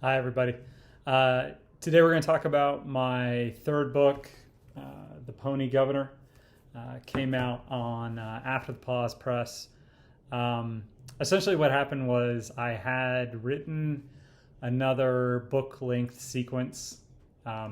Hi, everybody. Today we're going to talk about my third book, The Pony Governor. Came out on after the Paise Press. Essentially what happened was I had written another book-length sequence,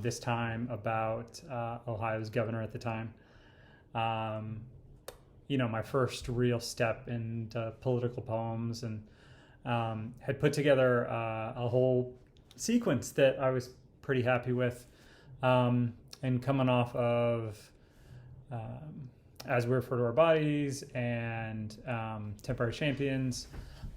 this time about Ohio's governor at the time. My first real step into political poems, and had put together a whole sequence that I was pretty happy with. And coming off of As We Refer to Our Bodies and Temporary Champions,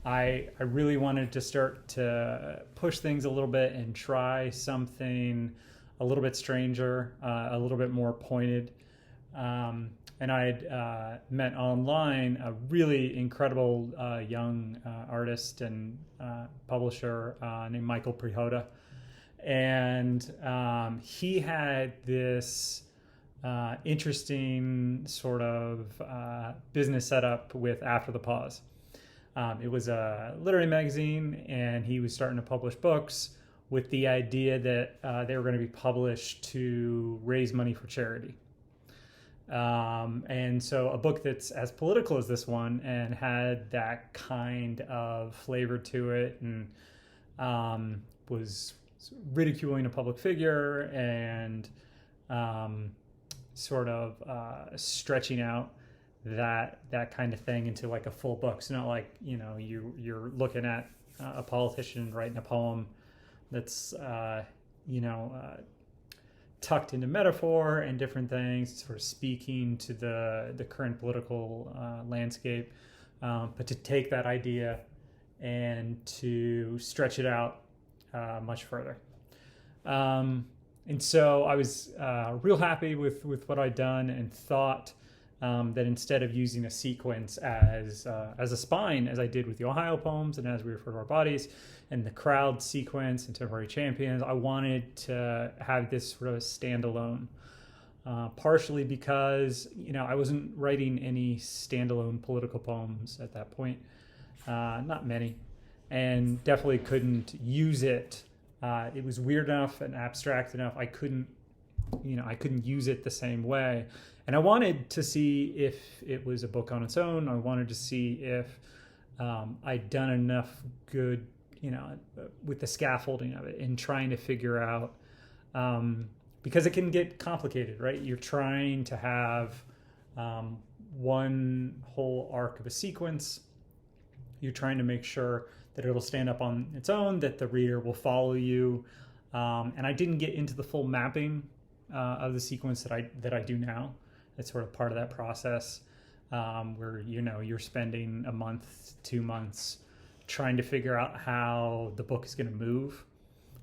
I really wanted to start to push things a little bit and try something a little bit stranger, a little bit more pointed. And I had met online a really incredible young artist and publisher named Michael Prihoda. And he had this interesting sort of business setup with After the Pause. It was a literary magazine, and he was starting to publish books with the idea that they were going to be published to raise money for charity. And so a book that's as political as this one and had that kind of flavor to it, and was ridiculing a public figure and sort of stretching out that kind of thing into like a full book. It's not like, you're looking at a politician writing a poem that's tucked into metaphor and different things, sort of speaking to the current political landscape, but to take that idea and to stretch it out much further. And so I was real happy with what I'd done, and thought that instead of using a sequence as a spine, as I did with the Ohio poems and As We Refer to Our Bodies and the crowd sequence and Temporary Champions, I wanted to have this sort of standalone, partially because I wasn't writing any standalone political poems at that point, not many, and definitely couldn't use it. It was weird enough and abstract enough. I couldn't use it the same way. And I wanted to see if it was a book on its own. I wanted to see if I'd done enough good, with the scaffolding of it, and trying to figure out, because it can get complicated, right? You're trying to have one whole arc of a sequence. You're trying to make sure that it'll stand up on its own, that the reader will follow you. And I didn't get into the full mapping of the sequence that I do now. It's sort of part of that process, where you're spending a month, 2 months trying to figure out how the book is going to move,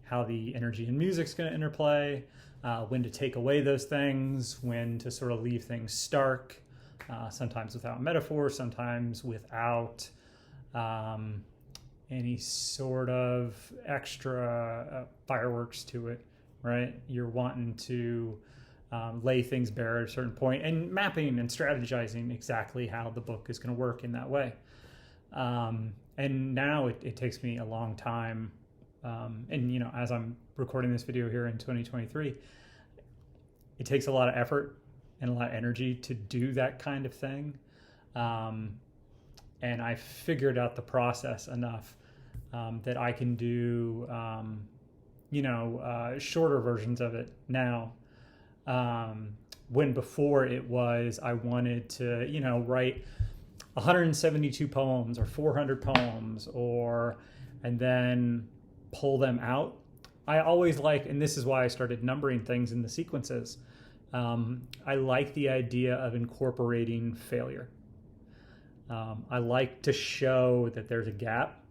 how the energy and music's going to interplay, when to take away those things, when to sort of leave things stark, sometimes without metaphor, sometimes without any sort of extra fireworks to it, right? You're wanting to lay things bare at a certain point, and mapping and strategizing exactly how the book is going to work in that way. And now it takes me a long time. And, as I'm recording this video here in 2023, it takes a lot of effort and a lot of energy to do that kind of thing. And I figured out the process enough that I can do, shorter versions of it now. When before it was, I wanted to, write 172 poems or 400 poems, and then pull them out. I always and this is why I started numbering things in the sequences. I like the idea of incorporating failure. I like to show that there's a gap.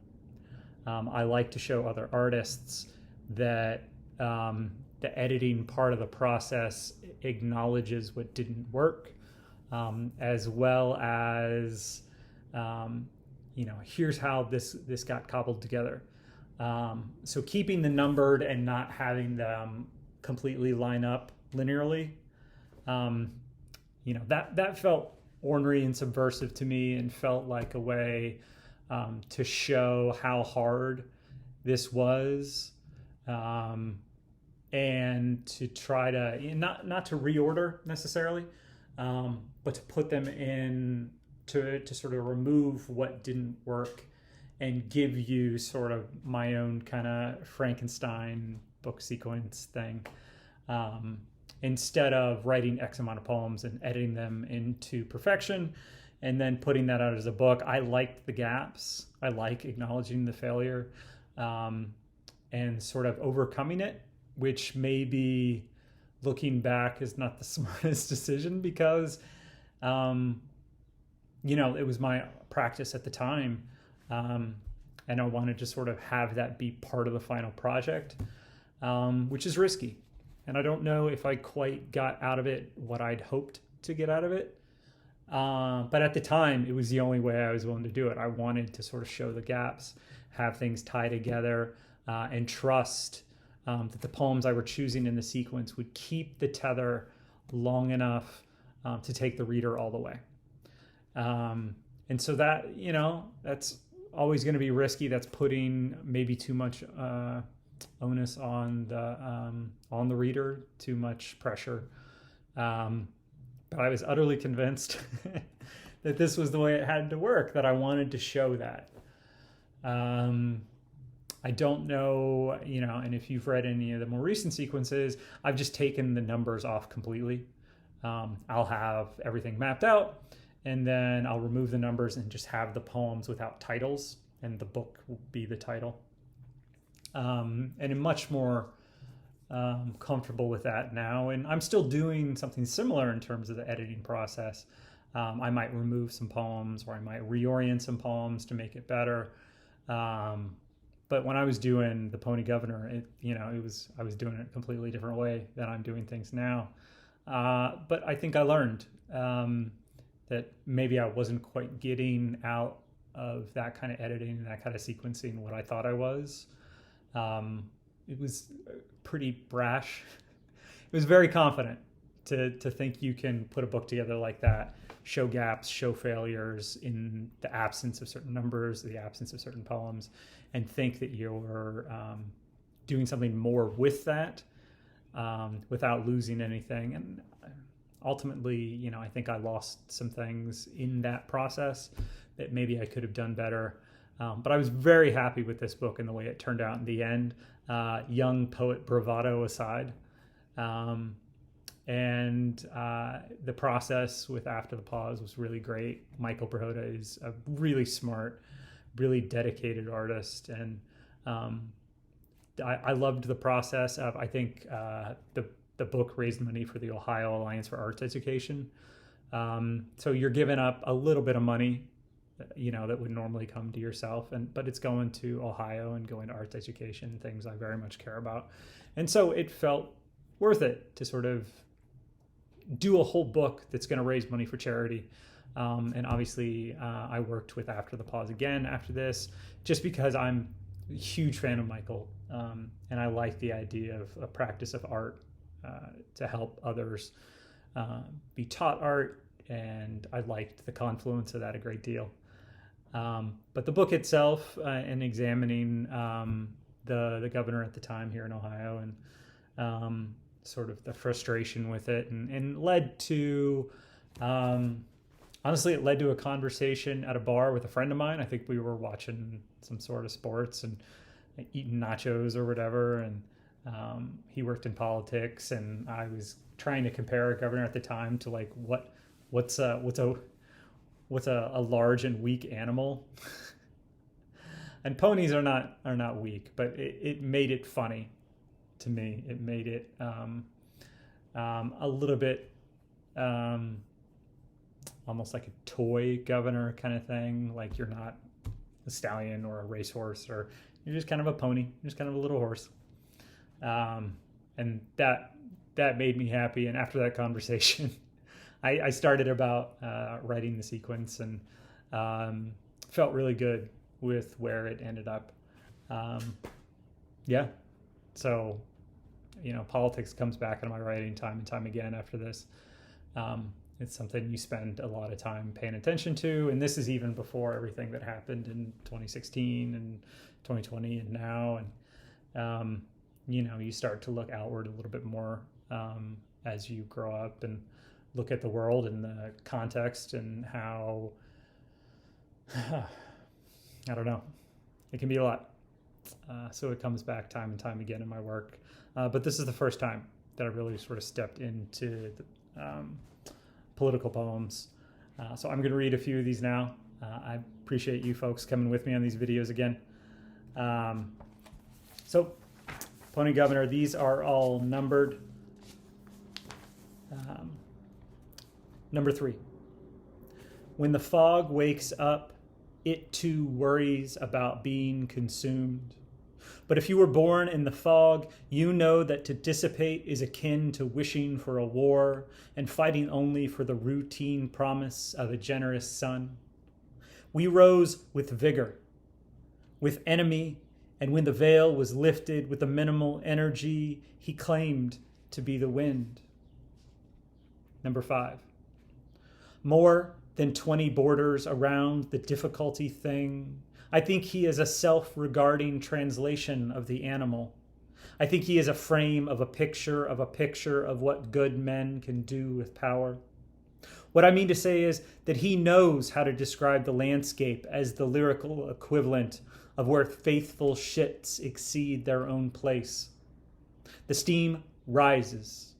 I like to show other artists that the editing part of the process acknowledges what didn't work, as well as, here's how this got cobbled together. So keeping the numbered and not having them completely line up linearly, that felt ornery and subversive to me, and felt like a way to show how hard this was and to try to not to reorder necessarily, but to put them in to sort of remove what didn't work and give you sort of my own kind of Frankenstein book sequence thing. Instead of writing X amount of poems and editing them into perfection and then putting that out as a book, I liked the gaps. I like acknowledging the failure, and sort of overcoming it, which maybe looking back is not the smartest decision because, it was my practice at the time. And I wanted to sort of have that be part of the final project, which is risky. And I don't know if I quite got out of it what I'd hoped to get out of it. But at the time, it was the only way I was willing to do it. I wanted to sort of show the gaps, have things tie together, and trust that the poems I were choosing in the sequence would keep the tether long enough to take the reader all the way. And so that, that's always going to be risky. That's putting maybe too much onus on the reader, too much pressure. But I was utterly convinced that this was the way it had to work, that I wanted to show that. I don't know, and if you've read any of the more recent sequences, I've just taken the numbers off completely. I'll have everything mapped out, and then I'll remove the numbers and just have the poems without titles, and the book will be the title. And I'm much more comfortable with that now. And I'm still doing something similar in terms of the editing process. I might remove some poems, or I might reorient some poems to make it better. But when I was doing The Pony Governor, I was doing it a completely different way than I'm doing things now. But I think I learned that maybe I wasn't quite getting out of that kind of editing and that kind of sequencing what I thought I was. It was pretty brash. It was very confident to think you can put a book together like that, show gaps, show failures in the absence of certain numbers, the absence of certain poems, and think that you're doing something more with that without losing anything. And ultimately, I think I lost some things in that process that maybe I could have done better. But I was very happy with this book and the way it turned out in the end, young poet bravado aside. And the process with After the Pause was really great. Michael Brahota is a really smart, really dedicated artist. And I loved the process of, I think the book raised money for the Ohio Alliance for Arts Education. So you're giving up a little bit of money, that would normally come to yourself, but it's going to Ohio and going to arts education, things I very much care about. And so it felt worth it to sort of do a whole book that's going to raise money for charity. And obviously I worked with After the Pause again after this, just because I'm a huge fan of Michael. And I like the idea of a practice of art to help others be taught art. And I liked the confluence of that a great deal. But the book itself, and examining the governor at the time here in Ohio, and sort of the frustration with it, and led to, honestly, it led to a conversation at a bar with a friend of mine. I think we were watching some sort of sports and eating nachos or whatever, and he worked in politics, and I was trying to compare a governor at the time to like what's a large and weak animal. And ponies are not weak, but it made it funny to me. It made it a little bit almost like a toy governor kind of thing. Like you're not a stallion or a racehorse, or you're just kind of a pony, you're just kind of a little horse. And that made me happy. And after that conversation, I started about writing the sequence, and felt really good with where it ended up. So, politics comes back into my writing time and time again after this. It's something you spend a lot of time paying attention to, and this is even before everything that happened in 2016 and 2020 and now. And you start to look outward a little bit more as you grow up and look at the world and the context and how, I don't know, it can be a lot. So it comes back time and time again in my work. But this is the first time that I really sort of stepped into the political poems. So I'm going to read a few of these now. I appreciate you folks coming with me on these videos again. So, Pony Governor, these are all numbered. Number 3. When the fog wakes up, it too worries about being consumed. But if you were born in the fog, you know that to dissipate is akin to wishing for a war and fighting only for the routine promise of a generous sun. We rose with vigor, with enemy, and when the veil was lifted with a minimal energy, he claimed to be the wind. Number 5. More than 20 borders around the difficulty thing. I think he is a self-regarding translation of the animal. I think he is a frame of a picture of what good men can do with power. What I mean to say is that he knows how to describe the landscape as the lyrical equivalent of where faithful shits exceed their own place. The steam rises.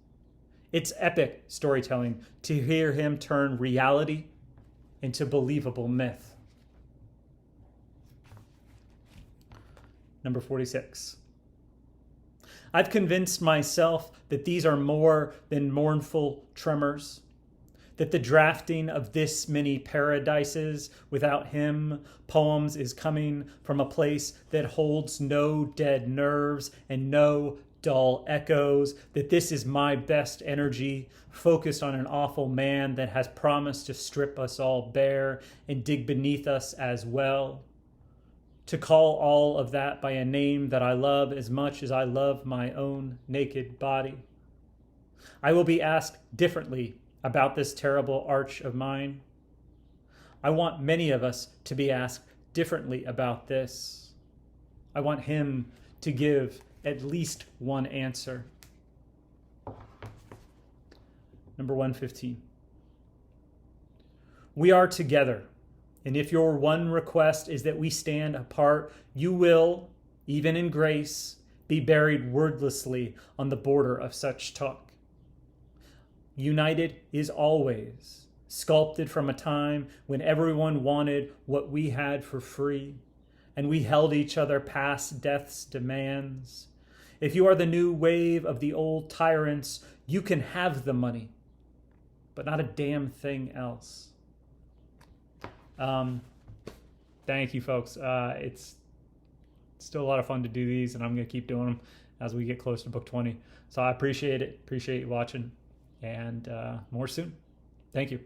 It's epic storytelling to hear him turn reality into believable myth. Number 46. I've convinced myself that these are more than mournful tremors, that the drafting of this many paradises without him, poems, is coming from a place that holds no dead nerves and no dull echoes, that this is my best energy, focused on an awful man that has promised to strip us all bare and dig beneath us as well. To call all of that by a name that I love as much as I love my own naked body. I will be asked differently about this terrible arch of mine. I want many of us to be asked differently about this. I want him to give at least one answer. Number 115. We are together, and if your one request is that we stand apart, you will, even in grace, be buried wordlessly on the border of such talk. United is always, sculpted from a time when everyone wanted what we had for free, and we held each other past death's demands. If you are the new wave of the old tyrants, you can have the money, but not a damn thing else. Thank you, folks. It's still a lot of fun to do these, and I'm going to keep doing them as we get close to book 20. So I appreciate it. Appreciate you watching, and more soon. Thank you.